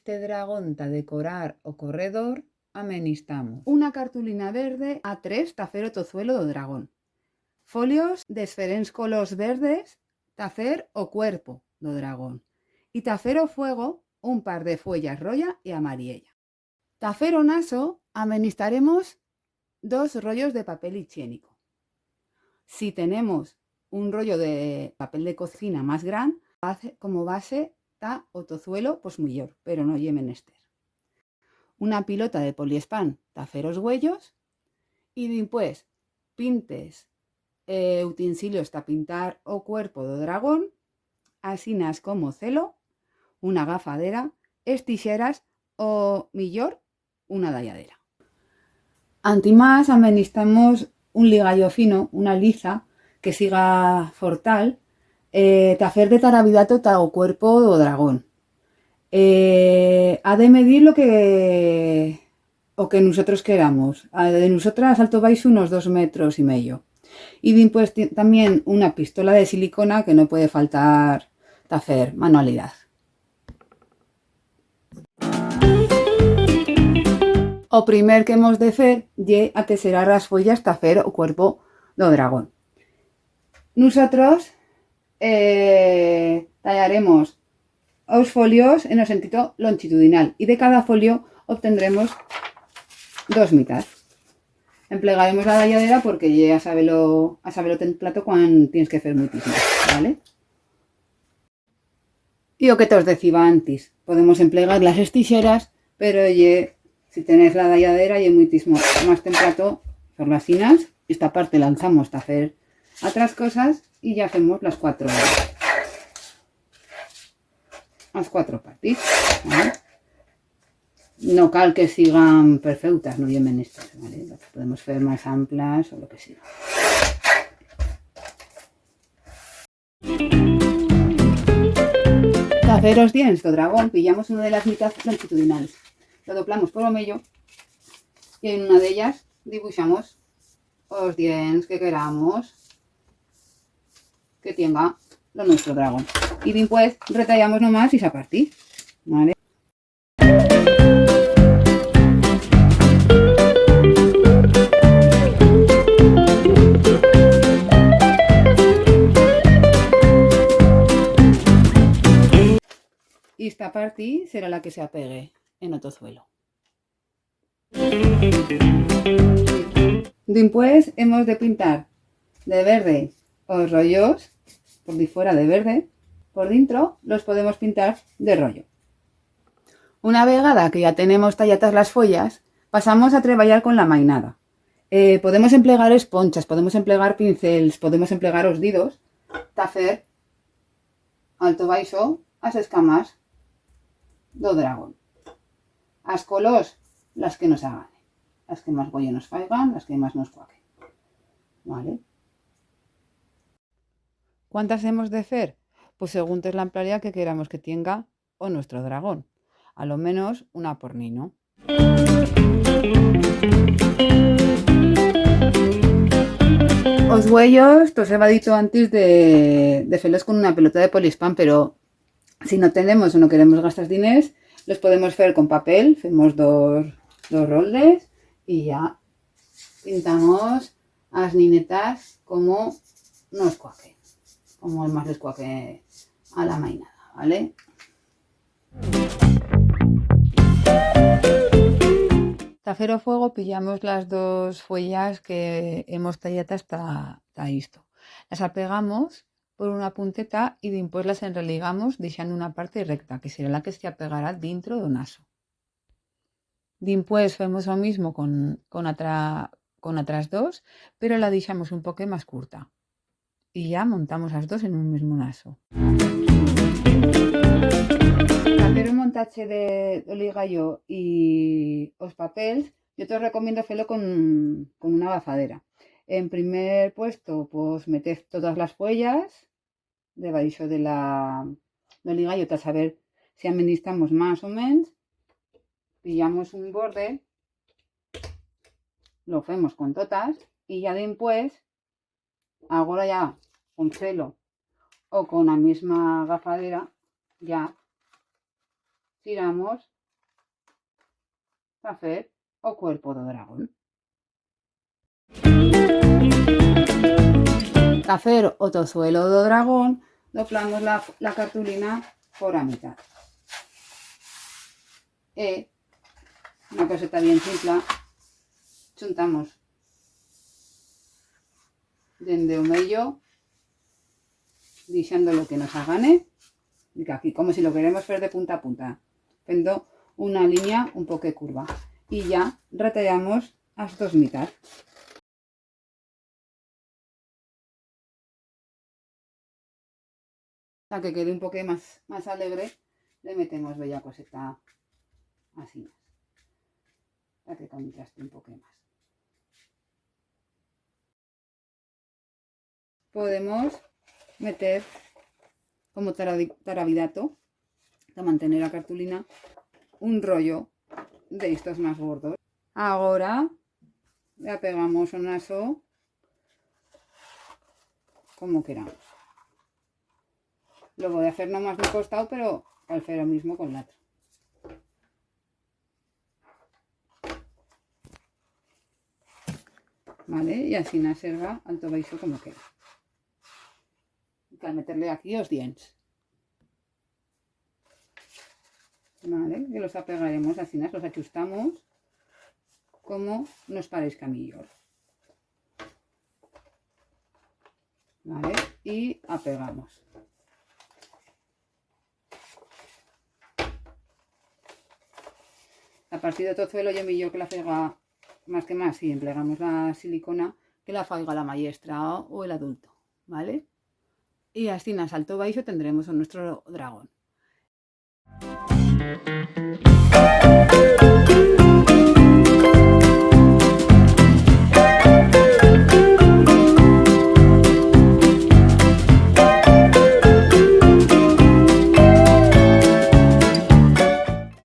este dragón ta decorar o corredor, amenistamos una cartulina verde a 3 ta fer o tozuelo do dragón. Folios de diferents colors verdes ta fer o cuerpo do dragón. Y ta fer o fuego, un par de fuellas roya y amarilla. Ta fer o naso, amenistaremos 2 rollos de papel higiénico. Si tenemos un rollo de papel de cocina más grande, como base ta o tozuelo, pues mellor, pero no lle menester. Una pilota de poliespan ta fer os huellos y dimpués pintes utensilios ta pintar o cuerpo do dragón, asinas como celo, una gafadera, estixeras o millor una dalladera. Antimás amenistamos un ligallo fino, una liza que siga fortal, ta fer de tarabidato ta o cuerpo do dragón. Ha de medir o que nosotros queramos. De nosotras alto baixo unos 2,5 metros. Y después también una pistola de silicona que no puede faltar ta fer manualidad. O primer que hemos de fer ye ateserar as follas ta fer o cuerpo do dragón. Nosotros tallaremos os folios en el sentido longitudinal y de cada folio obtendremos 2 mitad. Emplegaremos la dalladera porque ya a sabelo ten plato cuando tienes que hacer muchísimo, ¿vale? Y o que te os decía antes, podemos emplear las estixeras, pero si tenéis la dalladera y muchísimo más templato, por las finas, esta parte lanzamos a hacer otras cosas y ya hacemos las cuatro partes, ¿vale? No cal que sigan perfectas, no lle menester, ¿vale? Las podemos hacer más amplias o lo que sea. Para hacer los dientes do dragón, pillamos una de las mitades longitudinales, lo doblamos por o medio y en una de ellas dibujamos los dientes que queramos que tenga lo nuestro dragón. Y después retallamos nomás y esa parte, ¿vale? Y esta parte será la que se apegue en otro suelo. Después hemos de pintar de verde los rollos, por de fuera de verde, por dentro los podemos pintar de rollo. Una vegada que ya tenemos talladas las follas, pasamos a trabajar con la mainada. Podemos emplear esponchas, podemos emplear pincels, podemos emplear os dedos, ta fer alto baixo as escamas do dragón. As colors, las que nos hagan, las que más bollo nos faigan, las que más nos cuaquen, ¿vale? ¿Cuántas hemos de hacer? Pues según es la ampliaría que queramos que tenga o nuestro dragón. A lo menos una por niño. Os huellos, os he dicho antes de hacerlos con una pelota de poliespan, pero si no tenemos o no queremos gastar dinero, los podemos hacer con papel, hacemos dos roldes y ya pintamos las ninetas como nos cuaque, como más les cuaque a la mainada, ¿vale? Para hacer o fuego pillamos las dos follas que hemos tallado hasta esto. Las apegamos por una punteta y después las enreligamos dejando una parte recta, que será la que se apegará dentro do naso. Después hacemos lo mismo con otras dos, pero la dejamos un poco más corta. Y ya montamos las dos en un mismo naso. Para hacer un montaje de ligallo y os papeles, yo te os recomiendo hacerlo con una gafadera. En primer puesto, pues meted todas las follas debaixo del ligallo para saber si administramos más o menos. Pillamos un borde, lo hacemos con todas y ya después, ahora ya con celo o con la misma gafadera, ya tiramos tafer o cuerpo do dragón. Tafer o tozuelo do dragón, doplamos la cartulina por a mitad. Una coseta bien simple, chuntamos dende o medio, dixando lo que nos agane, aquí, como si lo queremos hacer de punta a punta, haciendo una línea un poco curva. Y ya retallamos las dos mitades. Para que quede un poco más alegre, le metemos bella coseta así, para que contraste un poco más. Podemos meter como tarabidato, para mantener la cartulina, un rollo de estos más gordos. Ahora le pegamos un aso como queramos. Lo voy a hacer nomás de costado, pero al hacer lo mismo con la otra. Vale, y así na serva alto baixo como queda. Al meterle aquí los dientes. Vale, que los apegaremos así, los ajustamos como nos parezca mejor. Vale, y apegamos. A partir de tozuelo yo millor que la faiga más si empleamos la silicona, que la faiga la maestra o el adulto, ¿vale? Y así en alto baixo tendremos a nuestro dragón.